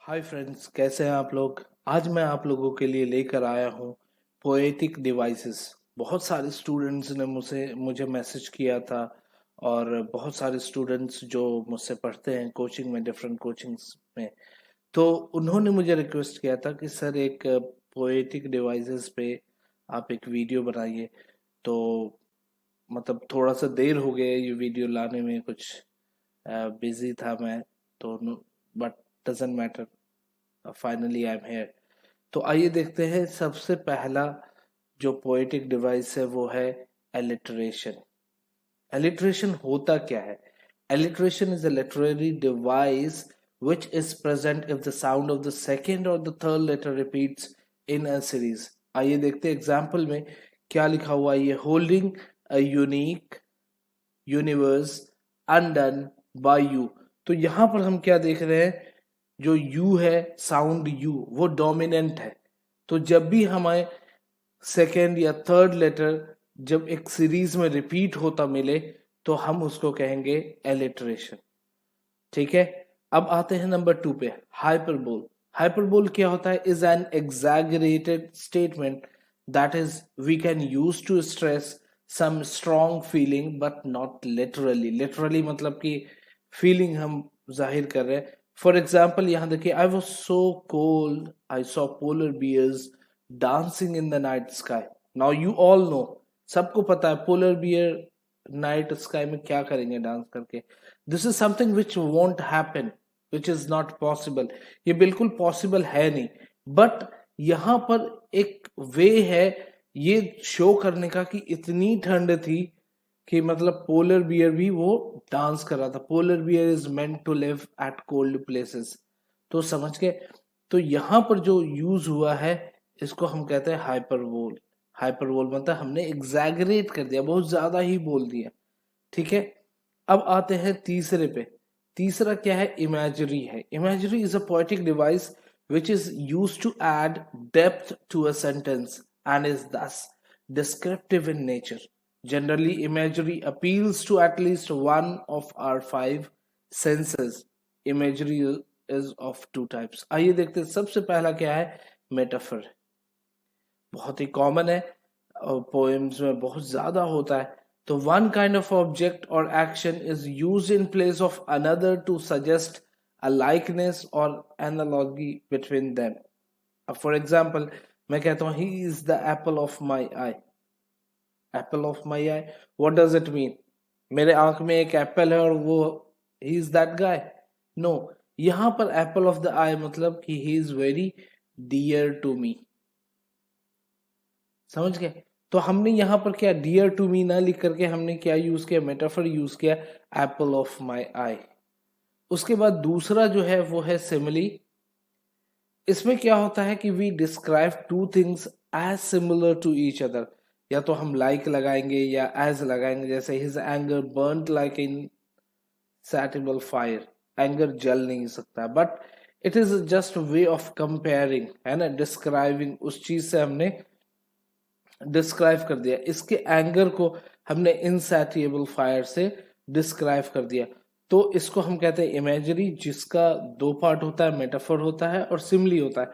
Hi friends, कैसे हैं आप लोग। आज मैं आप लोगों के लिए लेकर आया हूँ पोएटिक डिवाइसेस। बहुत सारे स्टूडेंट्स ने मुझे मैसेज किया था और बहुत सारे स्टूडेंट्स जो मुझसे पढ़ते हैं कोचिंग में, डिफरेंट कोचिंग्स में, तो उन्होंने मुझे रिक्वेस्ट किया था कि सर एक पोएटिक डिवाइसेस पे आप एक वीडियो बनाइए। तो मतलब थोड़ा सा देर हो गया ये वीडियो लाने में, कुछ बिजी था मैं, तो but doesn't matter, finally I am here. तो आइए देखते हैं, सबसे पहला जो पोएटिक डिवाइस है वो है एलिटरेशन। एलिटरेशन होता क्या है? Alliteration is a literary device which is present if the sound of the second or the third letter repeats in a series। आइए देखते हैं एग्जाम्पल में क्या लिखा हुआ है। ये holding a unique universe undone by you. तो यहां पर हम क्या देख रहे हैं, जो यू है, साउंड यू, वो डोमिनेंट है। तो जब भी हमें सेकेंड या थर्ड लेटर जब एक सीरीज में रिपीट होता मिले तो हम उसको कहेंगे एलिटरेशन। ठीक है। अब आते हैं नंबर 2 पे, हाइपरबोल। हाइपरबोल क्या होता है? Is an exaggerated statement that is we can use to stress some strong feeling but not literally. Literally मतलब कि फीलिंग हम जाहिर कर रहे हैं। फॉर एग्जाम्पल यहाँ देखिए, I was so cold I saw polar bears dancing in the night sky. Now you all know, सबको पता है पोलर बियर नाइट स्काई में क्या करेंगे डांस करके। This is something which won't happen, which is not possible. ये बिल्कुल possible है नहीं, बट यहां पर एक वे है ये शो करने का कि इतनी ठंड थी कि मतलब पोलर बियर भी वो डांस कर रहा था। Polar bear is meant to live at cold places. तो समझ गए। तो यहां पर जो यूज हुआ है इसको हम कहते हैं हाइपरबोल। हाइपरबोल मतलब हमने एग्जैगरेट कर दिया, बहुत ज्यादा ही बोल दिया। ठीक है। अब आते हैं तीसरे पे। तीसरा क्या है? इमेजरी है। Imagery is a poetic device which is used to add depth to a sentence and is thus descriptive in nature. Generally, imagery appeals to at least one of our five senses. Imagery is of two types. आइए देखते हैं, सबसे पहला क्या है? Metaphor. बहुत ही common है और पोएम्स में बहुत ज्यादा होता है। तो वन काइंड ऑफ ऑब्जेक्ट और action is use in place of another to suggest a likeness और एनालॉजी बिटवीन देम। अब फॉर एग्जाम्पल मैं कहता हूँ he is the apple of my eye. Apple of my eye, what does it mean? मेरे आंख में एक apple है और वो he is that guy? No, यहां पर एप्पल ऑफ द आई मतलब कि he is very dear to me. समझ गए। तो हमने यहां पर क्या, डियर टू मी ना लिख करके हमने क्या यूज किया? मेटाफर यूज किया, एप्पल ऑफ माई आई। उसके बाद दूसरा जो है वो है सिमिली। इसमें क्या होता है कि we describe two things as similar to each other. या तो हम लाइक लगाएंगे या एज लगाएंगे, जैसे his anger burnt like insatiable fire. Anger जल नहीं सकता, but it is just way of comparing, है ना, डिस्क्राइबिंग। उस चीज से हमने डिस्क्राइब कर दिया, इसके एंगर को हमने इनसैटिएबल फायर से डिस्क्राइब कर दिया। तो इसको हम कहते हैं इमेजरी, जिसका दो पार्ट होता है, मेटाफर होता है और सिमली होता है।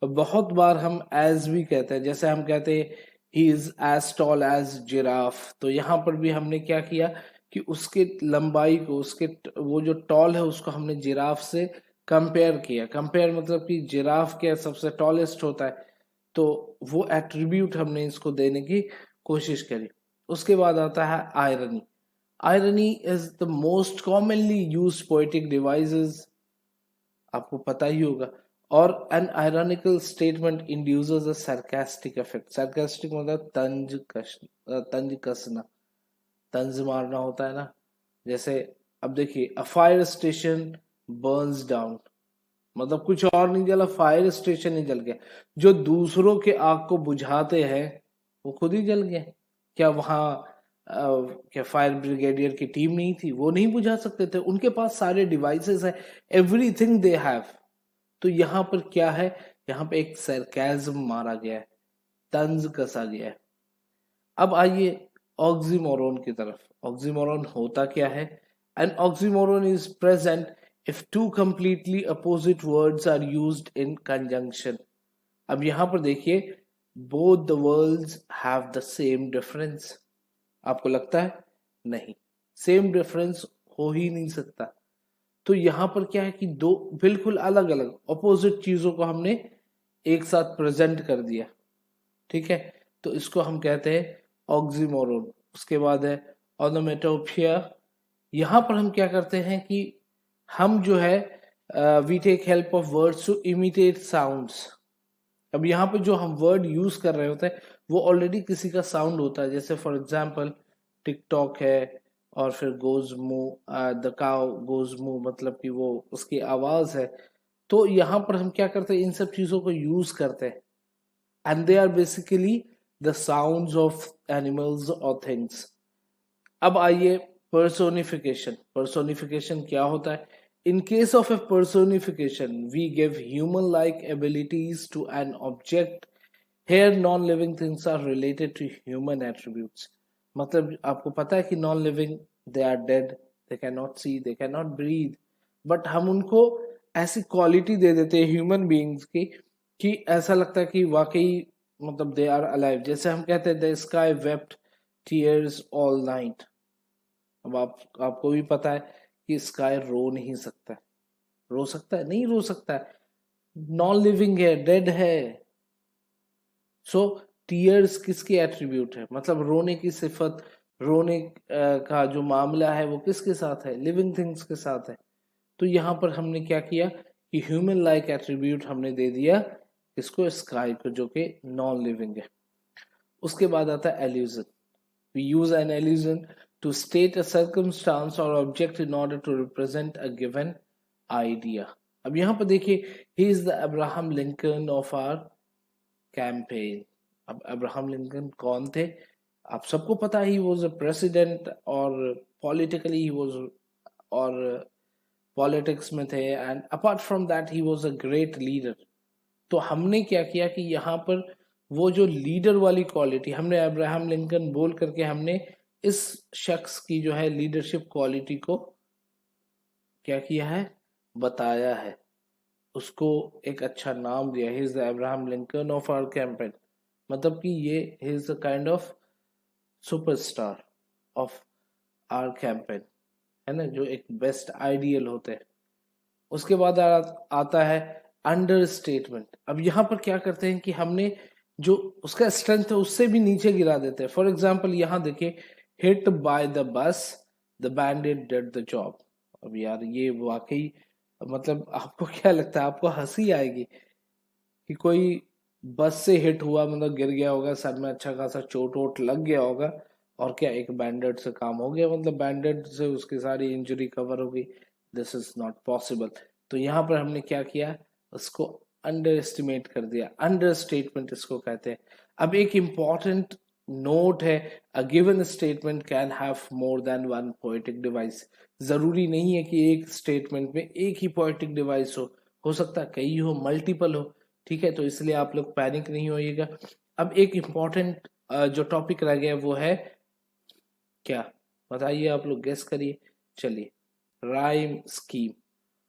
और बहुत बार हम एज भी कहते हैं, जैसे हम कहते हैं he is as tall as giraffe. तो यहाँ पर भी हमने क्या किया कि उसके लंबाई को, उसके वो जो टॉल है उसको हमने जिराफ से कंपेयर किया। कंपेयर मतलब कि जिराफ क्या सबसे टॉलेस्ट होता है, तो वो एट्रीब्यूट हमने इसको देने की कोशिश करी। उसके बाद आता है irony. Irony is the most commonly use poetic devices, आपको पता ही होगा। और एन आयरनिकल स्टेटमेंट इंड्यूसेस अ सरकास्टिक इफेक्ट। सरकास्टिक मतलब तंज कसना, तंज मारना होता है ना। जैसे अब देखिए, a fire station Burns down, मतलब कुछ और नहीं जला, फायर स्टेशन ही जल गया। जो दूसरों के आग को बुझाते हैं वो खुद ही जल गए। क्या वहां क्या फायर ब्रिगेडियर की टीम नहीं थी? वो नहीं बुझा सकते थे? उनके पास सारे डिवाइसेस है, एवरीथिंग दे हैव। तो यहाँ पर क्या है, यहाँ पे एक सरकाज़म मारा गया है, तंज कसा गया है। अब आइए ऑक्सीमोरोन की तरफ। ऑक्सीमोरोन होता क्या है? An oxymoron is present if two completely opposite words are used in conjunction. अब यहां पर देखिए, both the words have the same difference. आपको लगता है? नहीं, सेम डिफरेंस हो ही नहीं सकता। तो यहां पर क्या है कि दो बिल्कुल अलग अलग ऑपोजिट चीजों को हमने एक साथ प्रेजेंट कर दिया, ठीक है। तो इसको हम कहते हैं ऑक्सीमोरोन। उसके बाद है ऑनोमेटोपिया। यहां पर हम क्या करते हैं कि हम जो है we take help of words to imitate sounds. अब यहाँ पे जो हम वर्ड यूज कर रहे होते हैं वो ऑलरेडी किसी का साउंड होता है, जैसे फॉर एग्जाम्पल टिकटॉक है, और फिर गोज मू, द काउ गोज मू, मतलब कि वो उसकी आवाज है। तो यहाँ पर हम क्या करते हैं, इन सब चीजों को यूज करते हैं, and they are basically the sounds of animals और थिंग्स। अब आइए पर्सोनिफिकेशन। पर्सोनिफिकेशन क्या होता है? In case of a personification, we give human-like abilities to an object. Here, non-living things are related to human attributes. मतलब आपको पता है कि non-living, they are dead, they cannot see, they cannot breathe. But हम उनको ऐसी quality दे देते हैं ह्यूमन बीइंग्स की कि ऐसा लगता है कि वाकई मतलब दे आर अलाइव। जैसे हम कहते हैं the sky wept tears all night. अब आपको भी पता है कि स्काई रो नहीं सकता है। रो सकता है? नहीं रो सकता है, नॉन लिविंग है, डेड है। सो टीयर्स किसके एट्रीब्यूट है? मतलब रोने की सिफत, रोने का जो मामला है वो किसके साथ है? लिविंग थिंग्स के साथ है। तो यहाँ पर हमने क्या किया कि ह्यूमन लाइक एट्रीब्यूट हमने दे दिया इसको, स्काई को, जो कि नॉन लिविंग है। उसके बाद आता है allusion. We use an allusion to state a circumstance or object in order to represent a given idea. अब यहां पर देखिए, he is the Abraham Lincoln of our campaign. अब अब्राहम लिंकन कौन थे? आप सबको पता है, he was a president, और politically he was, और पॉलिटिक्स में थे, and apart from that he was a great leader. तो हमने क्या किया कि यहाँ पर वो जो लीडर वाली क्वालिटी हमने अब्राहम लिंकन बोल करके हमने इस शख्स की जो है लीडरशिप क्वालिटी को क्या किया है, बताया है, उसको एक अच्छा नाम दिया। He is the Abraham Lincoln of our campaign. मतलब कि ये he is the kind of superstar of our campaign, है ना, जो एक बेस्ट आइडियल होते हैं। उसके बाद आता है अंडर स्टेटमेंट। अब यहाँ पर क्या करते हैं कि हमने जो उसका स्ट्रेंथ है उससे भी नीचे गिरा देते हैं। फॉर एग्जाम्पल यहाँ देखिए, hit by the bus, the bandaid did the job. अब यार ये वाकई, मतलब आपको क्या लगता है, आपको हंसी आएगी कि कोई बस से हिट हुआ, मतलब गिर गया होगा, सर में अच्छा खासा चोट वोट लग गया होगा, और क्या एक बैंडेड से काम हो गया, मतलब बैंडेड से उसकी सारी इंजरी कवर हो गई। This is not possible. तो यहाँ पर हमने क्या किया, उसको अंडर एस्टिमेट कर दिया, अंडर स्टेटमेंट इसको कहते हैं। अब एक इंपॉर्टेंट नोट है, a given statement can have more than one poetic device. जरूरी नहीं है कि एक स्टेटमेंट में एक ही पोएटिक डिवाइस हो सकता है कई हो, मल्टीपल हो, ठीक है। तो इसलिए आप लोग पैनिक नहीं होइएगा। अब एक इम्पॉर्टेंट जो टॉपिक रह गया वो है क्या, बताइए, आप लोग गेस करिए। चलिए, राइम स्कीम।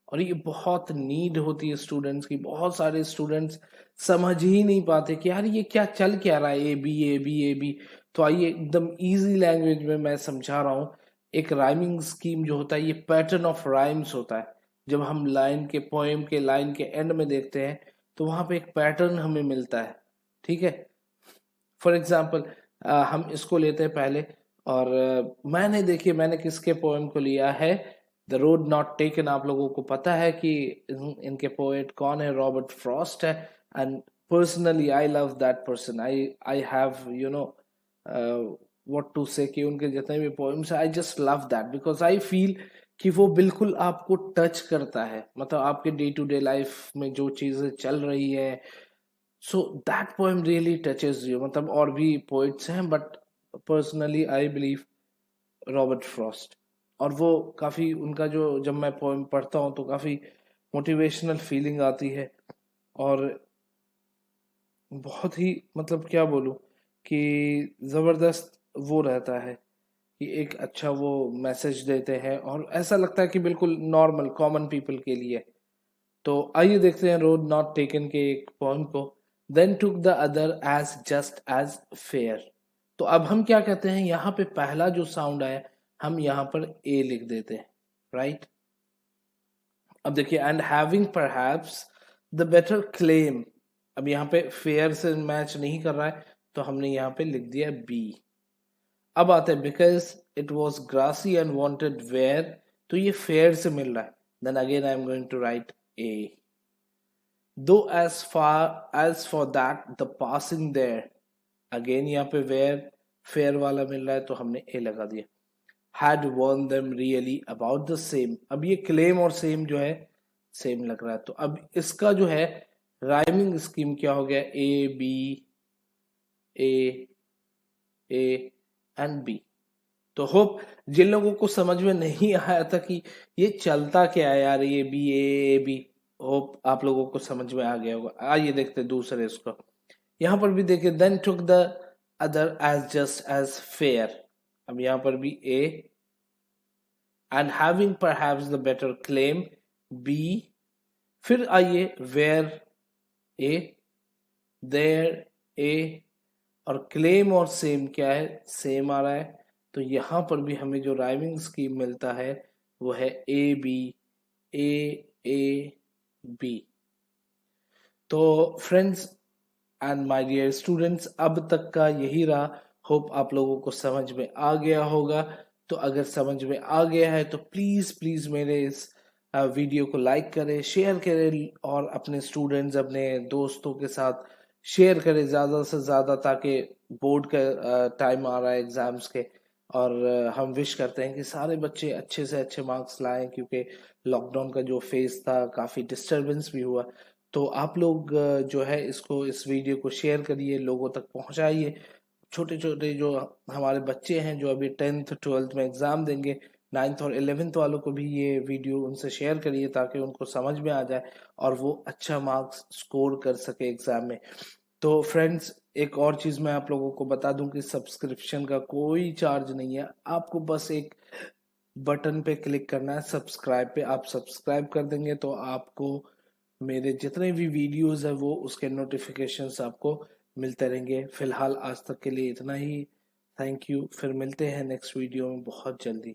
और ये बहुत नीड होती है स्टूडेंट्स की। बहुत सारे स्टूडेंट्स समझ ही नहीं पाते कि यार ये क्या चल क्या रहा है, A B A B A B. तो आइए एकदम इजी लैंग्वेज में मैं समझा रहा हूँ। एक राइमिंग स्कीम जो होता है, ये पैटर्न ऑफ राइम्स होता है। जब हम लाइन के, पोएम के लाइन के एंड में देखते हैं तो वहां पे एक पैटर्न हमें मिलता है, ठीक है। फॉर एग्जाम्पल हम इसको लेते हैं पहले, और मैंने देखिए मैंने किसके पोएम को लिया है, द रोड नॉट टेकन। आप लोगों को पता है कि इनके पोएट कौन है, रॉबर्ट फ्रॉस्ट है। And personally I love that person. I have you know what to say कि उनके जितने भी पोएम्स है, I just love that because I feel कि वो बिल्कुल आपको टच करता है, मतलब आपके डे टू डे लाइफ में जो चीजें चल रही है। So that poem really touches you. मतलब और भी पोइट्स हैं, but personally I believe Robert Frost. और वो काफी, उनका जो जब मैं पोएम पढ़ता हूँ तो काफी मोटिवेशनल फीलिंग आती है, और बहुत ही मतलब क्या बोलूं कि जबरदस्त वो रहता है कि एक अच्छा वो मैसेज देते हैं और ऐसा लगता है कि बिल्कुल नॉर्मल कॉमन पीपल के लिए। तो आइए देखते हैं रोड नॉट टेकन के एक पोएम को। Then took the other as just as fair. तो अब हम क्या कहते हैं, यहाँ पे पहला जो साउंड आया हम यहाँ पर ए लिख देते हैं, राइट। अब देखिए and having perhaps the better claim. अब यहाँ पे फेयर से मैच नहीं कर रहा है तो हमने यहाँ पे लिख दिया बी। अब आते हैं because it was grassy and wanted wear. तो ये फेयर से मिल रहा है, then again I am going to write A. दो as for that the passing there, again यहाँ पे वेयर फेयर वाला मिल रहा है तो हमने ए लगा दिया। Had warned them really about the same. अब ये क्लेम और सेम जो है सेम लग रहा है, तो अब इसका जो है राइमिंग स्कीम क्या हो गया, A B A A and B. तो होप जिन लोगों को समझ में नहीं आया था कि ये चलता क्या है यार, ये बी ए बी, होप आप लोगों को समझ में आ गया होगा। आइए देखते दूसरे इसको। यहाँ पर भी देखिए then took the other as just as fair. अब यहाँ पर भी A and having perhaps the better claim B. फिर आइए वेयर ए देयर ए और क्लेम और सेम क्या है, सेम आ रहा है। तो यहाँ पर भी हमें जो राइमिंग स्कीम मिलता है वो है ए बी ए बी। तो friends and my dear students, अब तक का यही रहा। होप आप लोगों को समझ में आ गया होगा। तो अगर समझ में आ गया है तो प्लीज प्लीज मेरे इस वीडियो को लाइक करें, शेयर करें और अपने स्टूडेंट्स अपने दोस्तों के साथ शेयर करें ज़्यादा से ज़्यादा, ताकि बोर्ड का टाइम आ रहा है एग्जाम्स के। और हम विश करते हैं कि सारे बच्चे अच्छे से अच्छे मार्क्स लाएं, क्योंकि लॉकडाउन का जो फेज था काफ़ी डिस्टरबेंस भी हुआ। तो आप लोग जो है इसको, इस वीडियो को शेयर करिए, लोगों तक पहुंचाइए। छोटे छोटे जो हमारे बच्चे हैं जो अभी 10th 12th में एग्जाम देंगे, 9th और 11th वालों को भी ये वीडियो उनसे शेयर करिए ताकि उनको समझ में आ जाए और वो अच्छा मार्क्स स्कोर कर सके एग्जाम में। तो फ्रेंड्स एक और चीज मैं आप लोगों को बता दूं कि सब्सक्रिप्शन का कोई चार्ज नहीं है, आपको बस एक बटन पे क्लिक करना है सब्सक्राइब पे। आप सब्सक्राइब कर देंगे तो आपको मेरे जितने भी वीडियोस है वो उसके नोटिफिकेशंस आपको मिलते रहेंगे। फिलहाल आज तक के लिए इतना ही। थैंक यू, फिर मिलते हैं नेक्स्ट वीडियो में बहुत जल्दी।